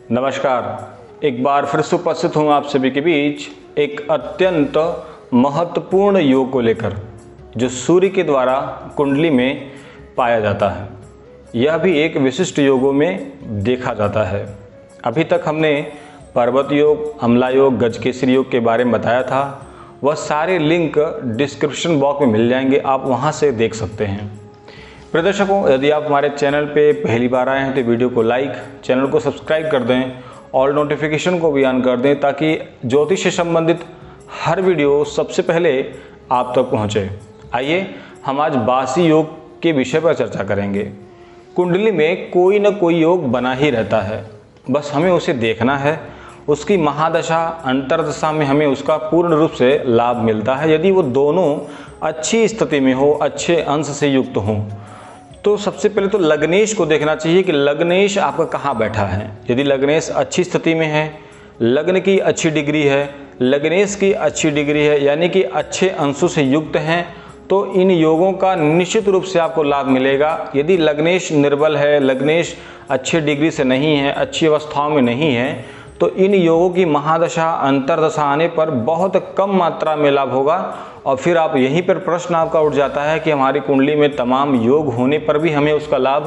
नमस्कार, एक बार फिर से उपस्थित हूँ आप सभी के बीच एक अत्यंत महत्वपूर्ण योग को लेकर, जो सूर्य के द्वारा कुंडली में पाया जाता है। यह भी एक विशिष्ट योगों में देखा जाता है। अभी तक हमने पर्वत योग, अमला योग, गजकेसरी योग के बारे में बताया था। वह सारे लिंक डिस्क्रिप्शन बॉक्स में मिल जाएंगे, आप वहाँ से देख सकते हैं। प्रिय दर्शकों, यदि आप हमारे चैनल पे पहली बार आए हैं तो वीडियो को लाइक, चैनल को सब्सक्राइब कर दें और नोटिफिकेशन को भी ऑन कर दें, ताकि ज्योतिष से संबंधित हर वीडियो सबसे पहले आप तक पहुंचे। आइए हम आज बासी योग के विषय पर चर्चा करेंगे। कुंडली में कोई न कोई योग बना ही रहता है, बस हमें उसे देखना है। उसकी महादशा, अंतरदशा में हमें उसका पूर्ण रूप से लाभ मिलता है यदि वो दोनों अच्छी स्थिति में हो, अच्छे अंश से युक्त हों। तो सबसे पहले तो लग्नेश को देखना चाहिए कि लग्नेश आपका कहाँ बैठा है। यदि लग्नेश अच्छी स्थिति में है, लग्न की अच्छी डिग्री है, लग्नेश की अच्छी डिग्री है, यानी कि अच्छे अंशों से युक्त हैं, तो इन योगों का निश्चित रूप से आपको लाभ मिलेगा। यदि लग्नेश निर्बल है, लग्नेश अच्छी डिग्री से नहीं है, अच्छी अवस्थाओं में नहीं है, तो इन योगों की महादशा, अंतरदशा आने पर बहुत कम मात्रा में लाभ होगा। और फिर आप यहीं पर प्रश्न आपका उठ जाता है कि हमारी कुंडली में तमाम योग होने पर भी हमें उसका लाभ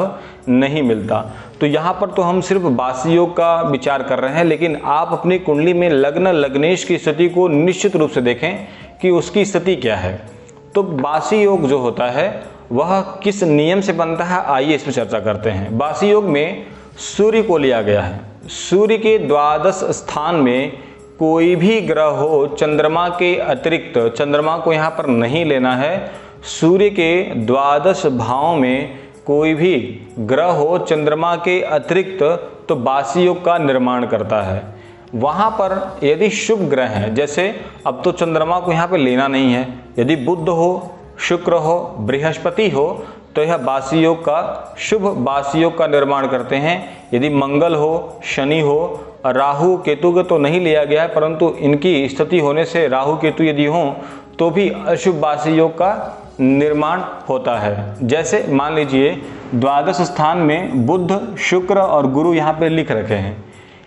नहीं मिलता। तो यहाँ पर तो हम सिर्फ बासी योग का विचार कर रहे हैं, लेकिन आप अपनी कुंडली में लग्न, लग्नेश की स्थिति को निश्चित रूप से देखें कि उसकी स्थिति क्या है। तो बासी योग जो होता है वह किस नियम से बनता है, आइए इस पर चर्चा करते हैं। बासी योग में सूर्य को लिया गया है। सूर्य के द्वादश स्थान में कोई भी ग्रह हो, चंद्रमा के अतिरिक्त, चंद्रमा को यहाँ पर नहीं लेना है। सूर्य के द्वादश भाव में कोई भी ग्रह हो चंद्रमा के अतिरिक्त, तो बासी योग का निर्माण करता है। वहाँ पर यदि शुभ ग्रह हैं, जैसे अब तो चंद्रमा को यहाँ पर लेना नहीं है, यदि बुध हो, शुक्र हो, बृहस्पति हो, तो यह बासी योग का, शुभ बासी योग का निर्माण करते हैं। यदि मंगल हो, शनि हो, राहु केतु को तो नहीं लिया गया है, परंतु इनकी स्थिति होने से राहु केतु यदि हों तो भी अशुभ बासी योग का निर्माण होता है। जैसे मान लीजिए द्वादश स्थान में बुध, शुक्र और गुरु यहाँ पे लिख रखे हैं।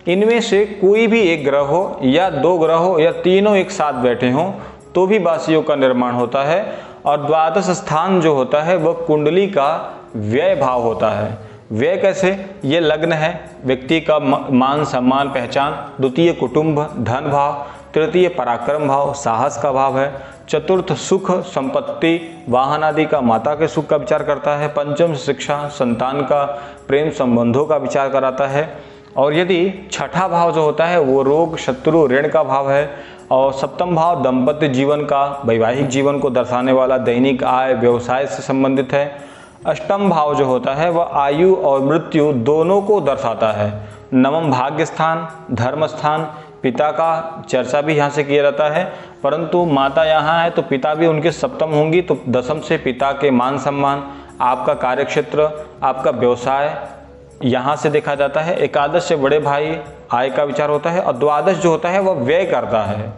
इनमें से कोई भी एक ग्रह हो, या दो ग्रह हो, या तीनों एक साथ बैठे हों, तो भी बासी योग का निर्माण होता है। और द्वादश स्थान जो होता है वह कुंडली का व्यय भाव होता है। व्यय कैसे? ये लग्न है, व्यक्ति का मान, सम्मान, पहचान। द्वितीय कुटुंब, धन भाव। तृतीय पराक्रम भाव, साहस का भाव है। चतुर्थ सुख, संपत्ति, वाहन आदि का, माता के सुख का विचार करता है। पंचम शिक्षा, संतान का, प्रेम संबंधों का विचार कराता है। और यदि छठा भाव जो होता है वो रोग, शत्रु, ऋण का भाव है। और सप्तम भाव दाम्पत्य जीवन का, वैवाहिक जीवन को दर्शाने वाला, दैनिक आय, व्यवसाय से संबंधित है। अष्टम भाव जो होता है वह आयु और मृत्यु दोनों को दर्शाता है। नवम भाग्य स्थान, धर्म स्थान, पिता का चर्चा भी यहाँ से किया जाता है, परंतु माता यहाँ है तो पिता भी उनके सप्तम होंगी, तो दसम से पिता के मान सम्मान, आपका कार्यक्षेत्र, आपका व्यवसाय यहाँ से देखा जाता है। एकादश से बड़े भाई, आय का विचार होता है। और द्वादश जो होता है वह व्यय करता है,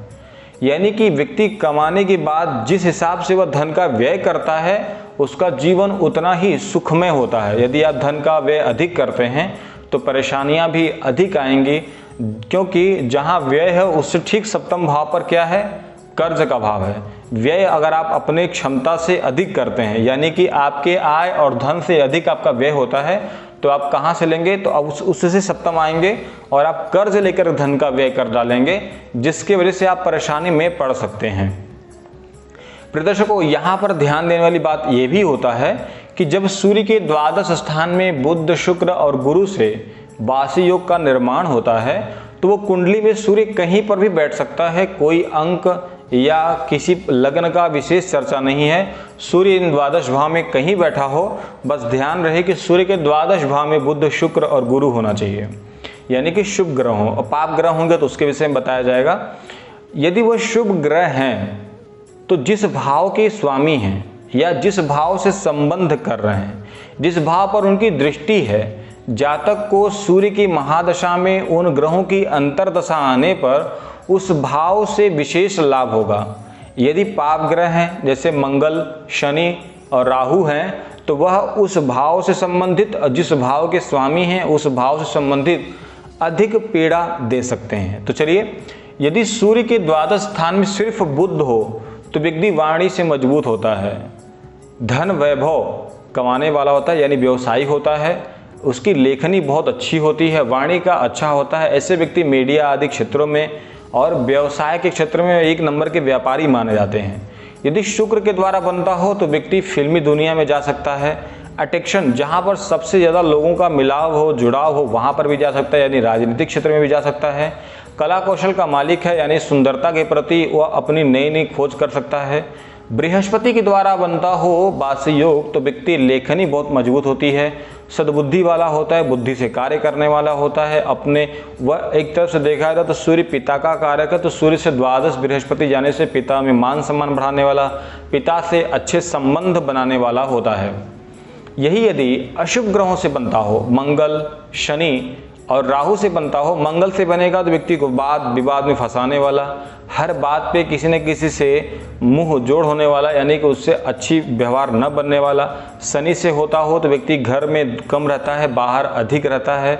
यानी कि व्यक्ति कमाने के बाद जिस हिसाब से वह धन का व्यय करता है उसका जीवन उतना ही सुखमय होता है। यदि आप धन का व्यय अधिक करते हैं तो परेशानियां भी अधिक आएंगी, क्योंकि जहां व्यय है उससे ठीक सप्तम भाव पर क्या है? कर्ज का भाव है। व्यय अगर आप अपने क्षमता से अधिक करते हैं, यानी कि आपके आय और धन से अधिक आपका व्यय होता है, तो आप कहाँ से लेंगे? तो अब उससे सप्तम आएंगे और आप कर्ज लेकर धन का व्यय कर डालेंगे, जिसकी वजह से आप परेशानी में पड़ सकते हैं। प्रिय दर्शकों, यहाँ पर ध्यान देने वाली बात यह भी होता है कि जब सूर्य के द्वादश स्थान में बुध, शुक्र और गुरु से बासी योग का निर्माण होता है, तो वो कुंडली में सूर्य कहीं पर भी बैठ सकता है। कोई अंक या किसी लग्न का विशेष चर्चा नहीं है। सूर्य इन द्वादश भाव में कहीं बैठा हो, बस ध्यान रहे कि सूर्य के द्वादश भाव में बुध, शुक्र और गुरु होना चाहिए, यानी कि शुभ ग्रह हो। और पाप ग्रह होंगे तो उसके विषय में बताया जाएगा। यदि वह शुभ ग्रह हैं तो जिस भाव के स्वामी हैं या जिस भाव से संबंध कर रहे हैं, जिस भाव पर उनकी दृष्टि है, जातक को सूर्य की महादशा में उन ग्रहों की अंतरदशा आने पर उस भाव से विशेष लाभ होगा। यदि पाप ग्रह हैं, जैसे मंगल, शनि और राहु हैं, तो वह उस भाव से संबंधित, जिस भाव के स्वामी हैं उस भाव से संबंधित अधिक पीड़ा दे सकते हैं। तो चलिए, यदि सूर्य के द्वादश स्थान में सिर्फ बुध हो तो व्यक्ति वाणी से मजबूत होता है, धन वैभव कमाने वाला होता है, यानी व्यवसायी होता है, उसकी लेखनी बहुत अच्छी होती है, वाणी का अच्छा होता है। ऐसे व्यक्ति मीडिया आदि क्षेत्रों में और व्यवसाय के क्षेत्र में एक नंबर के व्यापारी माने जाते हैं। यदि शुक्र के द्वारा बनता हो तो व्यक्ति फिल्मी दुनिया में जा सकता है, अट्रैक्शन जहाँ पर सबसे ज़्यादा लोगों का मिलाव हो, जुड़ाव हो, वहाँ पर भी जा सकता है, यानी राजनीतिक क्षेत्र में भी जा सकता है। कला कौशल का मालिक है, यानी सुंदरता के प्रति वह अपनी नई नई खोज कर सकता है। बृहस्पति के द्वारा बनता हो वासी योग तो व्यक्ति लेखनी बहुत मजबूत होती है, सद्बुद्धि वाला होता है, बुद्धि से कार्य करने वाला होता है। अपने वह एक तरफ से देखा जाए तो सूर्य पिता का कारक है, तो सूर्य से द्वादश बृहस्पति जाने से पिता में मान सम्मान बढ़ाने वाला, पिता से अच्छे संबंध बनाने वाला होता है। यही यदि अशुभ ग्रहों से बनता हो, मंगल, शनि और राहु से बनता हो, मंगल से बनेगा तो व्यक्ति को वाद विवाद में फंसाने वाला, हर बात पे किसी न किसी से मुंह जोड़ होने वाला, यानी कि उससे अच्छी व्यवहार न बनने वाला। शनि से होता हो तो व्यक्ति घर में कम रहता है, बाहर अधिक रहता है।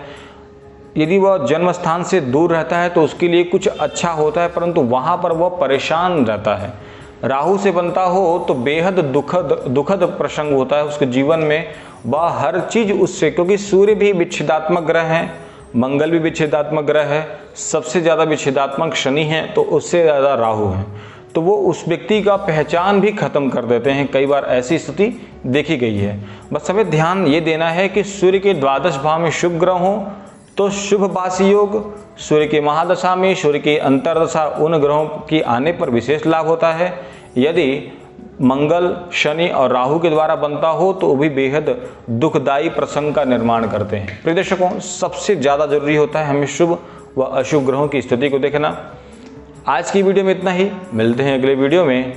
यदि वह जन्म स्थान से दूर रहता है तो उसके लिए कुछ अच्छा होता है, परंतु वहाँ पर वह परेशान रहता है। राहु से बनता हो तो बेहद दुखद प्रसंग होता है उसके जीवन में, वह हर चीज़ उससे, क्योंकि सूर्य भी विच्छेदात्मक ग्रह है, मंगल भी विच्छेदात्मक ग्रह है, सबसे ज़्यादा विच्छेदात्मक शनि है, तो उससे ज़्यादा राहु है, तो वो उस व्यक्ति का पहचान भी खत्म कर देते हैं। कई बार ऐसी स्थिति देखी गई है। बस हमें ध्यान ये देना है कि सूर्य के द्वादश भाव में शुभ ग्रह हो तो शुभ वासी योग, सूर्य की महादशा में सूर्य की अंतर्दशा उन ग्रहों की आने पर विशेष लाभ होता है। यदि मंगल, शनि और राहु के द्वारा बनता हो तो वो भी बेहद दुखदायी प्रसंग का निर्माण करते हैं। प्रिय दर्शकों, सबसे ज़्यादा जरूरी होता है हमें शुभ व अशुभ ग्रहों की स्थिति को देखना। आज की वीडियो में इतना ही, मिलते हैं अगले वीडियो में।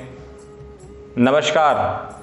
नमस्कार।